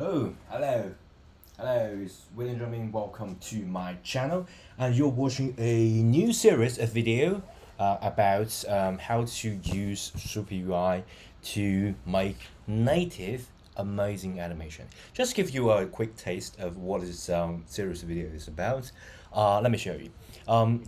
Oh, hello. Hello, it's William Drumming. Welcome to my channel. And you're watching a new series, a video about how to use SwiftUI to make native amazing animation. Just give you a quick taste of what this series video is about. Let me show you.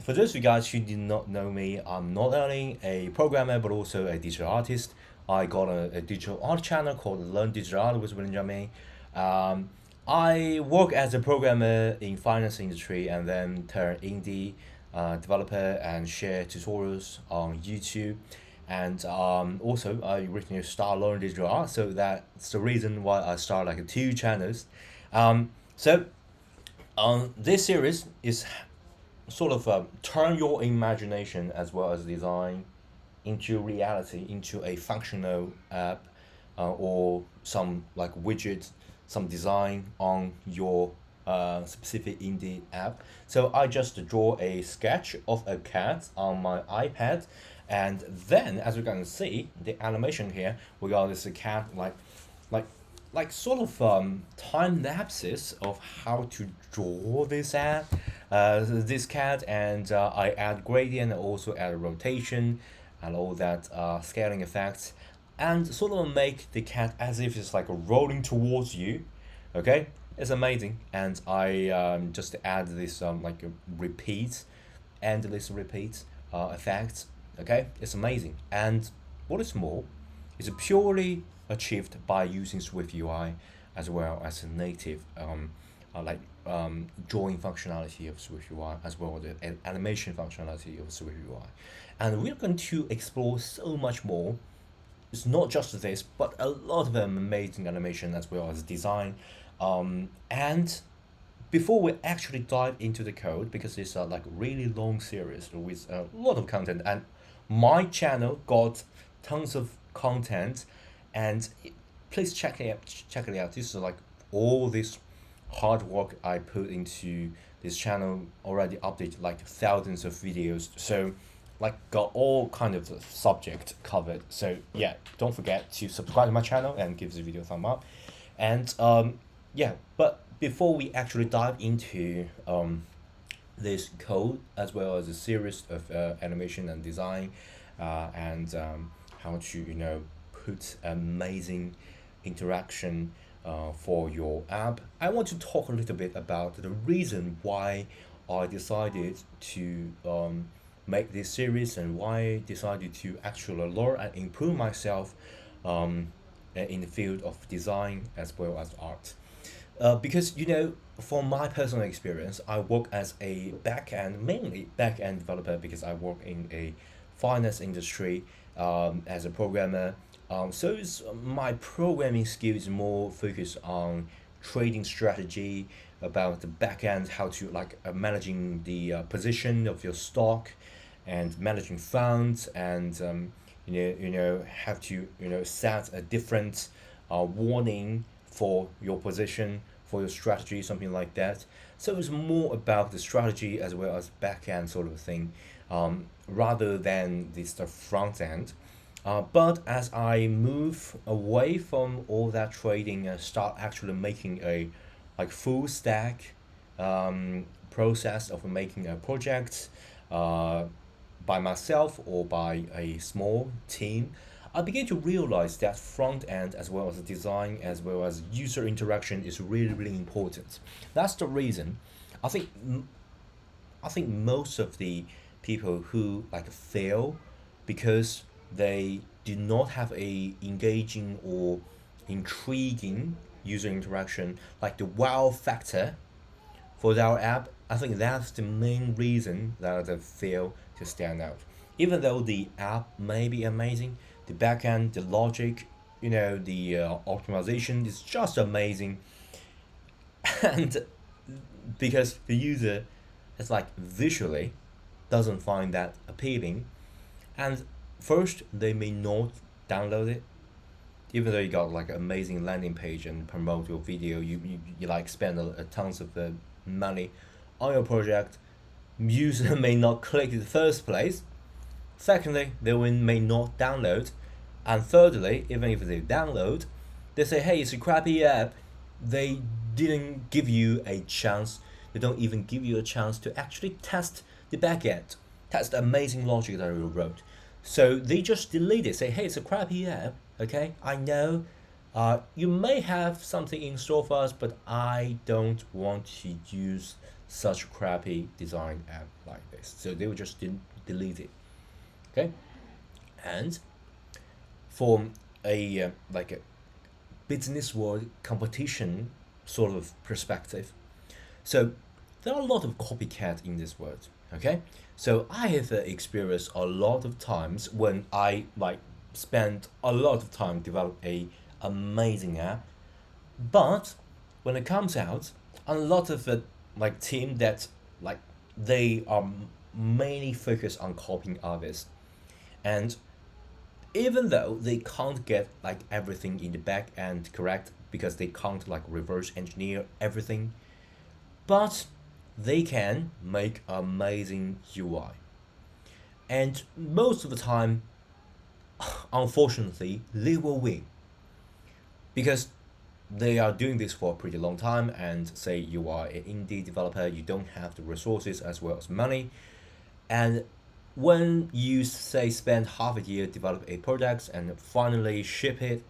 For those of you guys who did not know me, I'm not only a programmer but also a digital artist. I got a digital art channel called Learn Digital Art with William Drumming. Um, I work as a programmer in finance industry and then turn indie developer and share tutorials on YouTube. And also, I originally start learning digital art, so that's the reason why I start like two channels. So this series is sort of turn your imagination as well as design into reality, into a functional app or some like widget, some design on your specific indie app. So I just draw a sketch of a cat on my iPad, and then as you can see, the animation here, we got this cat like sort of time lapses of how to draw this cat, and I add gradient, also add rotation, and all that scaling effects, and sort of make the cat as if it's like rolling towards you. Okay, it's amazing, and I just add this like a repeat, endless repeat effects. Okay, it's amazing, and what is more, it's purely achieved by using SwiftUI as well as a native drawing functionality of SwiftUI as well as the animation functionality of SwiftUI. And we're going to explore so much more. It's not just this, but a lot of amazing animation as well as design. And before we actually dive into the code, because it's a like really long series with a lot of content, and my channel got tons of content, and please check it out. Check it out. This is like all this hard work I put into this channel already updated like thousands of videos. So like got all kind of the subject covered. So yeah, don't forget to subscribe to my channel and give the video a thumb up. And yeah, but before we actually dive into this code as well as a series of animation and design and how to put amazing interaction for your app, I want to talk a little bit about the reason why I decided to make this series and why I decided to actually learn and improve myself in the field of design as well as art. Because from my personal experience, I work as a mainly back end developer because I work in a finance industry as a programmer. So my programming skills more focused on trading strategy, about the back end, how to like managing the position of your stock, and managing funds, and have to set a different warning for your position, for your strategy, something like that. So it's more about the strategy as well as back end sort of thing, rather than the front end. But as I move away from all that trading and start actually making a like full stack process of making a project uh, by myself or by a small team, I began to realize that front end as well as design as well as user interaction is really really important. That's the reason I think I think most of the people who like fail because they do not have a engaging or intriguing user interaction, like the wow factor for our app. I think that's the main reason that they fail to stand out. Even though the app may be amazing, the backend, the logic, the optimization is just amazing, and because the user is like visually doesn't find that appealing, and first they may not download it, even though you got like an amazing landing page and promote your video, you like spend a tons of money on your project. User may not click in the first place. Secondly, they may not download, and thirdly, even if they download, they say, "Hey, it's a crappy app. they didn't give you a chance. They don't even give you a chance to actually test the backend, test the amazing logic that you wrote. So they just delete it, say, hey, it's a crappy app. Okay, I know you may have something in store for us, but I don't want to use such crappy design app like this. So they will just delete it. Okay, and from a like a business world competition sort of perspective, so there are a lot of copycat in this world. Okay, so I have experienced a lot of times when I like spend a lot of time develop a amazing app, but when it comes out, a lot of like team that like they are mainly focused on copying others, and even though they can't get like everything in the back end correct because they can't like reverse engineer everything, but they can make amazing UI. And most of the time, unfortunately, they will win because they are doing this for a pretty long time. And say you are an indie developer, you don't have the resources as well as money, and when you say spend half a year develop a product and finally ship it,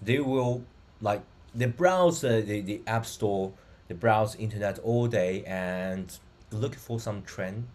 they will like they browse the app store, they browse internet all day and look for some trend.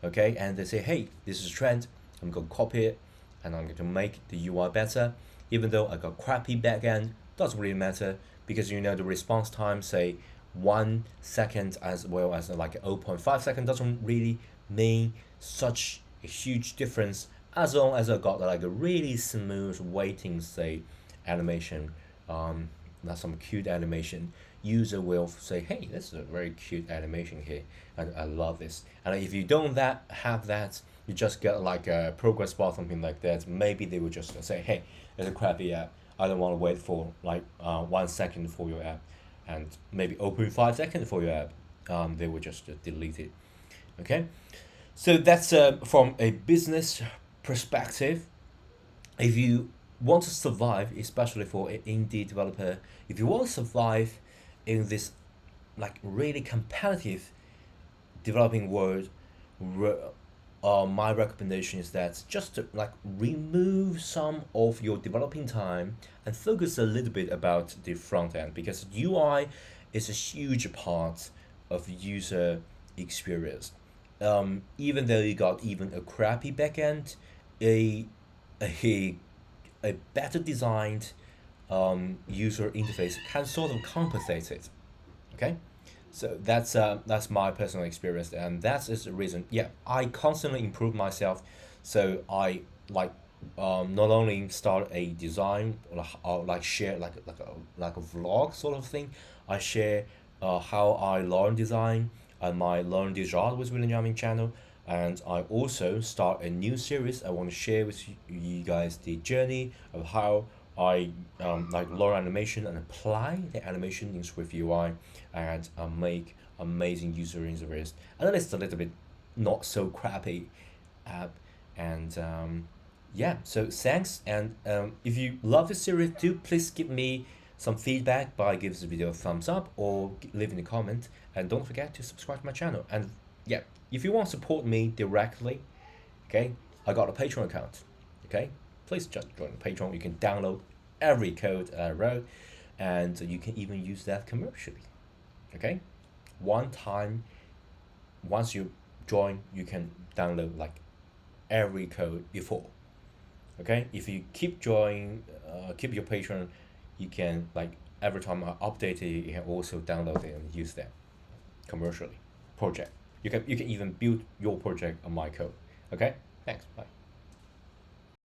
Okay, and they say, hey, this is a trend, I'm going to copy it and I'm going to make the UI better. Even though I got crappy backend, doesn't really matter because you know the response time, say 1 second as well as like 0.5 second, doesn't really mean such a huge difference as long as I got like a really smooth waiting, say, animation, not some cute animation. User will say, hey, this is a very cute animation here, and I love this. And if you don't that have that, you just get like a progress bar, something like that, maybe they will just say, hey, it's a crappy app, I don't want to wait for like 1 second for your app, and maybe open 5 seconds for your app. They will just delete it. Okay, so that's from a business perspective. If you want to survive, especially for an indie developer, if you want to survive in this like really competitive developing world, my recommendation is that just to like remove some of your developing time and focus a little bit about the front end, because UI is a huge part of user experience. Even though you got even a crappy backend, a a a better designed user interface can sort of compensate it. Okay, so that's my personal experience, and that is the reason. Yeah, I constantly improve myself, so I like not only start a design or like share like a vlog sort of thing. I share how I learn design and my learn design with William Jamming channel, and I also start a new series. I want to share with you guys the journey of how I like learn animation and apply the animation in SwiftUI and make amazing user interface. And then it's a little bit not so crappy app. And yeah, so thanks. And if you love this series, do please give me some feedback by give this video a thumbs up or leave in a comment. And don't forget to subscribe to my channel. And yeah, if you want to support me directly, okay, I got a Patreon account. Okay, please just join the Patreon. You can download every code I wrote, and you can even use that commercially. Okay, one time, once you join, you can download like every code before. Okay, if you keep joining, keep your Patreon, you can like every time I update it, you can also download it and use that commercially. Project. You can even build your project on my code. Okay, thanks. Bye.